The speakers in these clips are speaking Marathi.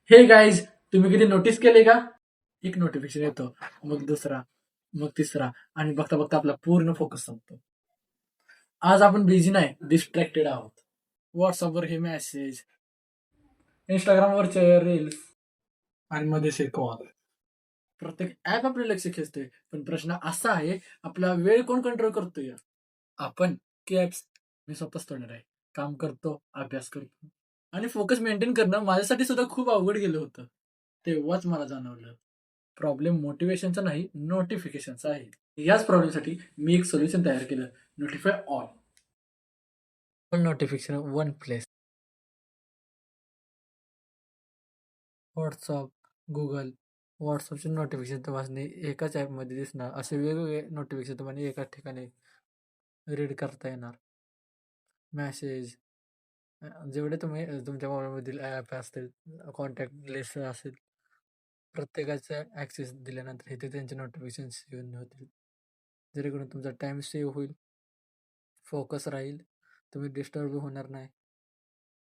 हे गाईज, तुम्ही कधी नोटीस केले का? एक नोटिफिकेशन येतो, मग दुसरा, मग तिसरा आणि बघता बघता आपला पूर्ण फोकस संपतो. आज आपण बिझी नाही, डिस्ट्रॅक्टेड आहोत. व्हॉट्सअपवर हे मेसेज, इंस्टाग्रामवरचे रील्स आणि मध्येच हे कॉल. प्रत्येक ऍप आपले लक्ष खेचतोय, पण प्रश्न असा आहे, आपला वेळ कोण कंट्रोल करतोय? आपण की ऍप्स? मी स्वतःच तोडणार आहे. काम करतो, अभ्यास करतो आणि फोकस मेंटेन करणं माझ्यासाठी सुद्धा खूप अवघड गेलं होतं. तेव्हाच मला जाणवलं, प्रॉब्लेम मोटिवेशनचा नाही, नोटिफिकेशनचा आहे. याच प्रॉब्लेमसाठी मी एक सोल्युशन तयार केलं, notify all. One notification, one place. WhatsApp, Google. व्हॉट्सअपचे नोटिफिकेशन तपासणे एकाच ॲपमध्ये दिसणार, असे वेगवेगळे नोटिफिकेशन तुम्हाला एकाच ठिकाणी रीड करता येणार. मॅसेज, जेवढे तुम्ही तुमच्या मोबाईलमधील ॲप असतील, कॉन्टॅक्ट लिस्ट असेल, प्रत्येकाचा ॲक्सेस दिल्यानंतर इथे त्यांचे नोटिफिकेशन्स येऊन होतील. जेणेकरून तुमचा टाईम सेव्ह होईल, फोकस राहील, तुम्ही डिस्टर्ब होणार नाही.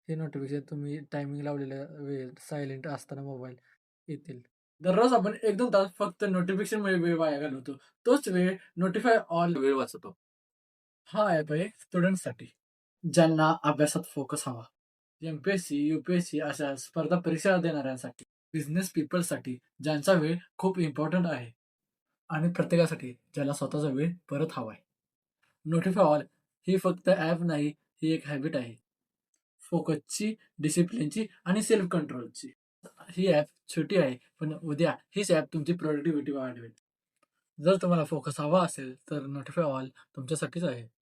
हे नोटिफिकेशन तुम्ही टायमिंग लावलेल्या वेळ सायलेंट असताना मोबाईल येतील. दररोज आपण 1-2 तास फक्त नोटिफिकेशनमुळे वेळ वाया घालवतो. तोच वेळ नोटिफाय ऑल वेळ वाचवतो. हा ॲप आहे स्टुडंट्ससाठी, ज्यांना अभ्यासात फोकस हवा. एम-पी-एस-सी, यू-पी-एस-सी अशा स्पर्धा परीक्षा देणाऱ्यांसाठी. बिझनेस पीपलसाठी, ज्यांचा वेळ खूप इम्पॉर्टंट आहे. आणि प्रत्येकासाठी, ज्याला स्वतःचा वेळ परत हवाय. नोटिफाय ऑल ही फक्त ॲप नाही, ही एक हॅबिट आहे. फोकसची, डिसिप्लिनची आणि सेल्फ कंट्रोलची. ही ॲप छोटी आहे, पण उद्या हीच ॲप तुमची प्रोडक्टिव्हिटी वाढवेल. जर तुम्हाला फोकस हवा असेल, तर नोटिफाय ऑल तुमच्यासाठीच आहे.